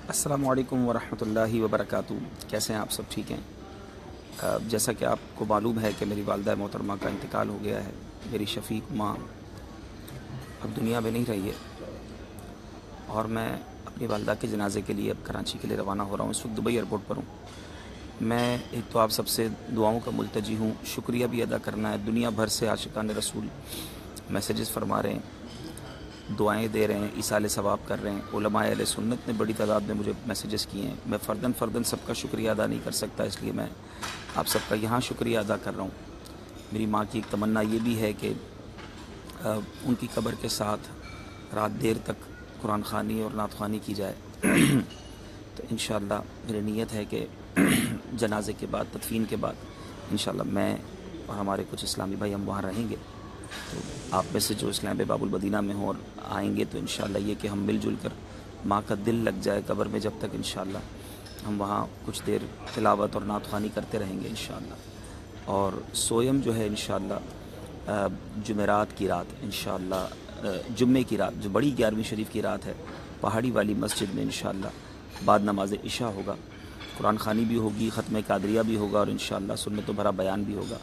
السلام علیکم ورحمۃ اللہ وبرکاتہ۔ کیسے ہیں آپ سب؟ ٹھیک ہیں؟ جیسا کہ آپ کو معلوم ہے کہ میری والدہ محترمہ کا انتقال ہو گیا ہے۔ میری شفیق ماں اب دنیا میں نہیں رہی ہے، اور میں اپنی والدہ کے جنازے کے لیے اب کراچی کے لیے روانہ ہو رہا ہوں۔ اس وقت دبئی ایئرپورٹ پر ہوں۔ میں ایک تو آپ سب سے دعاؤں کا ملتجی ہوں، شکریہ بھی ادا کرنا ہے۔ دنیا بھر سے عاشقان رسول میسیجز فرما رہے ہیں، دعائیں دے رہے ہیں، ایصال ثواب کر رہے ہیں۔ علماء اہل سنت نے بڑی تعداد میں مجھے میسیجز کیے ہیں۔ میں فرداً سب کا شکریہ ادا نہیں کر سکتا، اس لیے میں آپ سب کا یہاں شکریہ ادا کر رہا ہوں۔ میری ماں کی ایک تمنا یہ بھی ہے کہ ان کی قبر کے ساتھ رات دیر تک قرآن خوانی اور نعت خوانی کی جائے۔ تو انشاءاللہ میری نیت ہے کہ جنازے کے بعد، تدفین کے بعد انشاءاللہ میں اور ہمارے کچھ اسلامی بھائی ہم وہاں رہیں گے۔ تو آپ میں سے جو اسلام باب المدینہ میں ہوں اور آئیں گے تو انشاءاللہ یہ کہ ہم مل جل کر ماں کا دل لگ جائے قبر میں، جب تک انشاءاللہ ہم وہاں کچھ دیر تلاوت اور نعت خوانی کرتے رہیں گے انشاءاللہ۔ اور سویم جو ہے انشاءاللہ جمعرات کی رات، انشاءاللہ جمعے کی رات جو بڑی 11ویں شریف کی رات ہے، پہاڑی والی مسجد میں انشاءاللہ بعد نماز عشاء ہوگا، قرآن خوانی بھی ہوگی، ختم قادریہ بھی ہوگا، اور انشاءاللہ سنت و بھرا بیان بھی ہوگا۔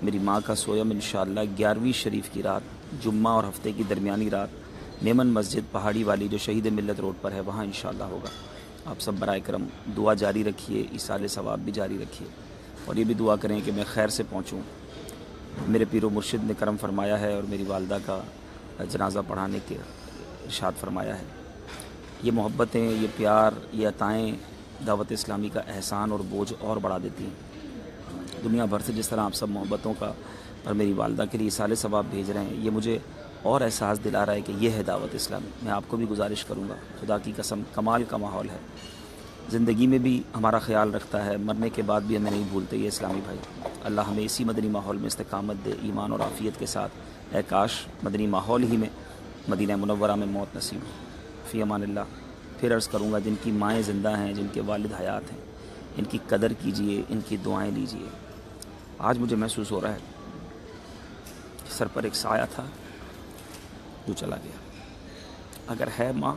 میری ماں کا سویم انشاءاللہ 11ویں شریف کی رات، جمعہ اور ہفتے کی درمیانی رات، میمن مسجد پہاڑی والی جو شہید ملت روڈ پر ہے، وہاں انشاءاللہ ہوگا۔ آپ سب برائے کرم دعا جاری رکھیے، ایصال ثواب بھی جاری رکھیے، اور یہ بھی دعا کریں کہ میں خیر سے پہنچوں۔ میرے پیر و مرشد نے کرم فرمایا ہے اور میری والدہ کا جنازہ پڑھانے کے ارشاد فرمایا ہے۔ یہ محبتیں، یہ پیار، یہ عطائیں دعوت اسلامی کا احسان اور بوجھ اور بڑھا دیتی ہیں۔ دنیا بھر سے جس طرح آپ سب محبتوں کا پر میری والدہ کے لیے ایصال ثواب بھیج رہے ہیں، یہ مجھے اور احساس دلا رہا ہے کہ یہ ہے دعوت اسلامی۔ میں آپ کو بھی گزارش کروں گا، خدا کی قسم کمال کا ماحول ہے۔ زندگی میں بھی ہمارا خیال رکھتا ہے، مرنے کے بعد بھی ہمیں نہیں بھولتے یہ اسلامی بھائی۔ اللہ ہمیں اسی مدنی ماحول میں استقامت دے، ایمان اور عافیت کے ساتھ۔ اے کاش مدنی ماحول ہی میں مدینہ منورہ میں موت نصیب ہو۔ فی امان اللہ۔ پھر عرض کروں گا، جن کی مائیں زندہ ہیں، جن کے والد حیات ہیں، ان کی قدر کیجئے، ان کی دعائیں لیجئے۔ آج مجھے محسوس ہو رہا ہے کہ سر پر ایک سایہ تھا جو چلا گیا۔ اگر ہے ماں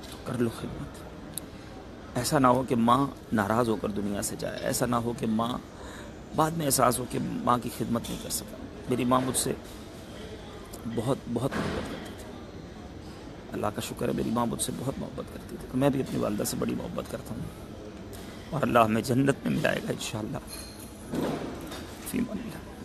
تو کر لو خدمت۔ ایسا نہ ہو کہ ماں ناراض ہو کر دنیا سے جائے، ایسا نہ ہو کہ ماں بعد میں احساس ہو کہ ماں کی خدمت نہیں کر سکا۔ میری ماں مجھ سے بہت محبت کرتی تھی، اللہ کا شکر ہے میری ماں مجھ سے بہت محبت کرتی تھی۔ میں بھی اپنی والدہ سے بڑی محبت کرتا ہوں، اور اللہ ہمیں جنت میں ملائے گا انشاءاللہ۔ فی امان اللہ۔